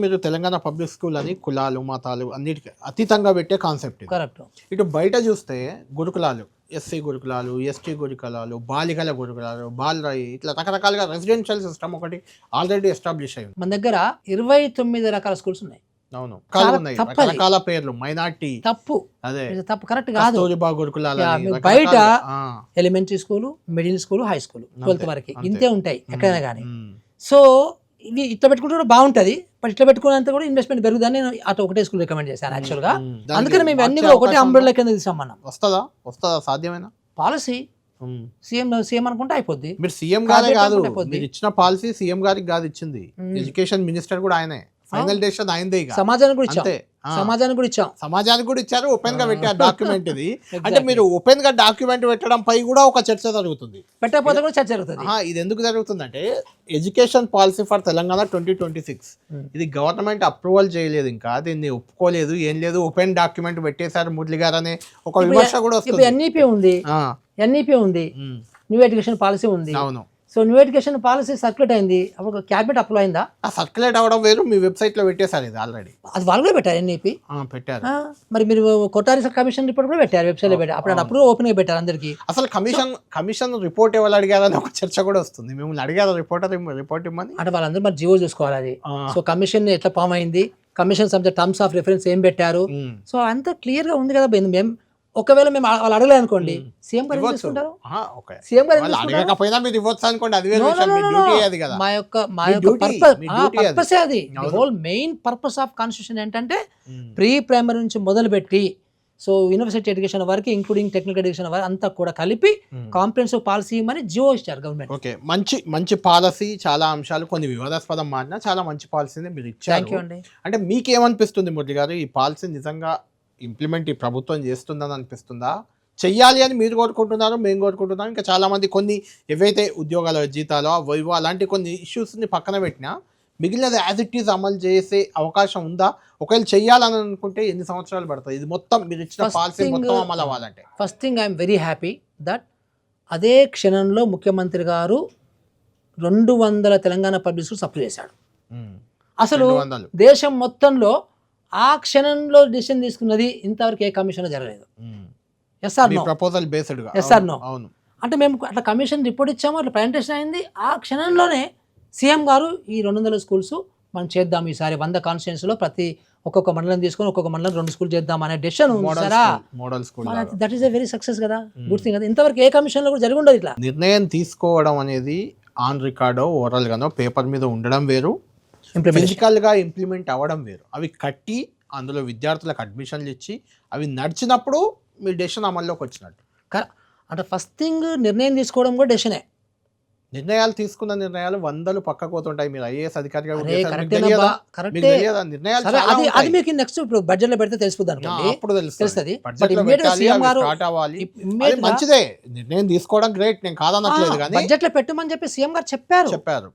మీరు Telangana public school అని కులాలు మతాలు అన్నిటికీ అతీతంగా పెట్టే కాన్సెప్ట్ ఇది. కరెక్ట్. ఇటు బయట చూస్తే గురుకులాలు, ఎస్సీ గురుకులాలు, ఎస్టీ గురుకులాలు, బాలికల గురుకులాలు, బాలరాయి, ఇట్లా రకరకాలుగా రెసిడెన్షియల్ సిస్టమ్ ఒకటి ఆల్రెడీ ఎస్టాబ్లిష్ అయింది. మన దగ్గర 29 రకాల స్కూల్స్ ఉన్నాయి. అవును, చాలా ఉన్నాయి తప్పు అది. రకరకాల పేర్లు, మైనార్టీ, తప్పు, అదే ఇది తప్పు, కరెక్ట్ కాదు. కస్తూరిబా గురుకులాలు అని మీరు రకరకాల- బయట ఆ, elementary school, middle school, high school, 12th వరకు అంతే. ఇంతే ఉంటాయి ఎక్కడైనా కానీ. ఉమ్, సో ఇవి ఇట్లా పెట్టుకుంటే కూడా బాగుంటుంది, బట్ ఇట్లా పెట్టుకున్నంత కూడా ఇన్వెస్ట్మెంట్ పెరుగుదని నేను అటు ఒకటే స్కూల్ రికమెండ్ చేశాను యాక్చువల్గా. దానికి అందుకని మేము అన్ని మార్చే కూడా ఒకటే అవకాశం అంబ్రెల్లా కింద తీసాం. మనం వస్తుందా సాధ్యమేనా? పాలసీ ఉమ్. సీఎం అనుకుంటే అయిపోద్ది. మీరు సీఎం గారే Cabinet కాదు, అనుకుంటే పోద్ది. మీరు ఇచ్చిన పాలసీ సీఎం గారికి కాదు ఇచ్చింది, ఎడ్యుకేషన్ మినిస్టర్ కూడా ఆయనే, ఫైనల్ డెసిషన్ ఆయనదే ఇక. సమాజానికి కూడా ఇచ్చాం, అంతే. ఆ. సమాజానికి కూడా ఇచ్చాం. సమాజానికి కూడా ఇచ్చారు, ఓపెన్ గా పెట్టారు డాక్యుమెంట్ ఇది. అంటే మీరు ఓపెన్ గా డాక్యుమెంట్ పెట్టడం పై కూడా ఒక చర్చ జరుగుతుంది. పెట్టకపోతే కూడా చర్చ జరుగుతుంది. ఇది ఎందుకు జరుగుతుందంటే ఎడ్యుకేషన్ పాలసీ ఫర్ తెలంగాణ 2026 ఇది గవర్నమెంట్ అప్రూవల్ చేయలేదు, ఇంకా దీన్ని ఒప్పుకోలేదు, ఏం లేదు, ఓపెన్ డాక్యుమెంట్ పెట్టేశారు మురళి గారు అనే ఒక విమర్శ కూడా ఇప్పుడు వస్తుంది. ఎన్ఈపీ ఉంది, ఆ, ఎన్ఈపీ ఉంది, ఉమ్, న్యూ ఎడ్యుకేషన్ పాలసీ ఉంది. అవును. So new education policy circulate అయింది, అప్పుడు క్యాబినెట్ అప్లై అయిందా? ఆ సర్క్యులేట్ అవ్వడం వేరు, మీ వెబ్సైట్ లో పెట్టేశారు ఇది ఆల్రెడీ. అది వాళ్ళు కూడా పెట్టారు ఎన్ఈపీ. పెట్టారు. మరి మీరు కొట్టారి కమిషన్ రిపోర్ట్ కూడా పెట్టారు వెబ్సైట్ లో పెట్టారు. అప్పుడు ఓపెన్ గా పెట్టారు అందరికి. అసలు కమిషన్ రిపోర్ట్ ఎవరు అడిగారని ఒక చర్చ కూడా వస్తుంది. మిమ్మల్ని అడిగారు రిపోర్ట్ ఇమ్మని. అంటే వాళ్ళందరూ మరి జీవో చూసుకోవాలి అది. సో కమిషన్ ఎట్లా ఫామ్ అయింది, commission subject terms of reference ఏం పెట్టారు, సో అంత క్లియర్ గా ఉంది కదా. మేము ఒకవేళ మేము వాళ్ళు అడగలేదు అనుకోండి, సీఎం గారు ఏం చేసుకుంటారు? సీఎం గారు ఏం చేసుకుంటారు? అడగకపోయినా మీరు ఇవ్వచ్చు అనుకోండి, అది వేరే విషయం, మీ డ్యూటీ అది కదా. మా యొక్క duty పర్పస్ అది. Whole main purpose of constitution ఏంటంటే ప్రీ ప్రైమరీ నుంచి మొదలుపెట్టి సో యూనివర్సిటీ ఎడ్యుకేషన్ వరకు ఇంక్లూడింగ్ టెక్నికల్ ఎడ్యుకేషన్ వరకు అంతా కూడా కలిపి కాంప్రహెన్సివ్ పాలసీ ఇవ్వమని జియో ఇచ్చారు గవర్నమెంట్. ఓకే, మంచి పాలసీ. చాలా అంశాలు కొన్ని వివాదాస్పదం మారినా చాలా మంచి పాలసీని మీరు థ్యాంక్ యూ ఇచ్చారు. అండి. అంటే మీకేమనిపిస్తుంది మురళి గారు, ఈ పాలసీ నిజంగా ఇంప్లిమెంట్ ఈ ప్రభుత్వం చేస్తుందని అనిపిస్తుందా? చెయ్యాలి అని మీరు కోరుకుంటున్నారు, మేము కోరుకుంటున్నాం. ఇంకా చాలా మంది కొన్ని ఏవైతే ఉద్యోగాల జీతాలు వైవో అలాంటి కొన్ని ఇష్యూస్ని పక్కన పెట్టినా మిగిలినది యాజ్ ఇట్ ఈజ్ అమలు చేసే అవకాశం ఉందా? ఒకవేళ చెయ్యాలని అనుకుంటే ఎన్ని సంవత్సరాలు పడుతుంది ఇది మొత్తం మీరు ఇచ్చిన పాలసీ మొత్తం అమలు అవ్వాలంటే? First thing I'm very happy that అదే క్షణంలో ముఖ్యమంత్రి గారు 200 తెలంగాణ పబ్లిక్ స్కూల్స్ అప్లై చేశాడు. అసలు 200. దేశం మొత్తంలో ఆ క్షణంలో డిసిషన్ తీసుకున్నది ఇంతవరకు ఏ కమిషన్ జరగలేదు. Yes or no? Proposal based గా. Yes or no? అవును. అంటే మేము అట్లా కమిషన్ రిపోర్ట్ ఇచ్చాము, అట్లా ప్రజెంటేషన్ అయింది, ఆ క్షణంలోనే సీఎం గారు ఈ 200 స్కూల్స్ మనం చేద్దాం ఈసారి 100 కాన్స్టిట్యూన్సీలో ప్రతి ఒక్కొక్క మండలం తీసుకొని ఒక్కొక్క మండలం 2 స్కూల్ చేద్దాం అనే డెసిషన్ ఉంచారా? Model school that is a very success కదా, గుడ్ థింగ్ కదా. ఇంతవరకు ఏ కమిషన్ లో కూడా జరిగి ఉండదు ఇట్లా. నిర్ణయం తీసుకోవడం అనేది ఆన్ రికార్డో ఓరల్ గానో పేపర్ మీద ఉండడం వేరు, ఫిజికల్ గా ఇంప్లిమెంట్ అవ్వడం వేరు. అవి కట్టి అందులో విద్యార్థులకు అడ్మిషన్లు ఇచ్చి అవి నడిచినప్పుడు మీ డెసిషన్ అమల్లోకి వచ్చినట్టు. అంటే ఫస్ట్ థింగ్ నిర్ణయం తీసుకోవడం కూడా డెసిషనే. నిర్ణయాలు తీసుకున్న నిర్ణయాలు 100 పక్కకు పోతుంటాయి. మీరు ఐఏఎస్ అధికారిగా అది మీకు నెక్స్ట్ ఇప్పుడు బడ్జెట్ లో పెడితే తెలిసిపోద్ది అనుకోండి, అప్పుడు తెలుస్తుంది. మంచిదే, నిర్ణయం తీసుకోవడం గ్రేట్, నేను కాదనట్లేదు, కానీ బడ్జెట్ లో పెట్టమని చెప్పి సీఎం గారు చెప్పారు.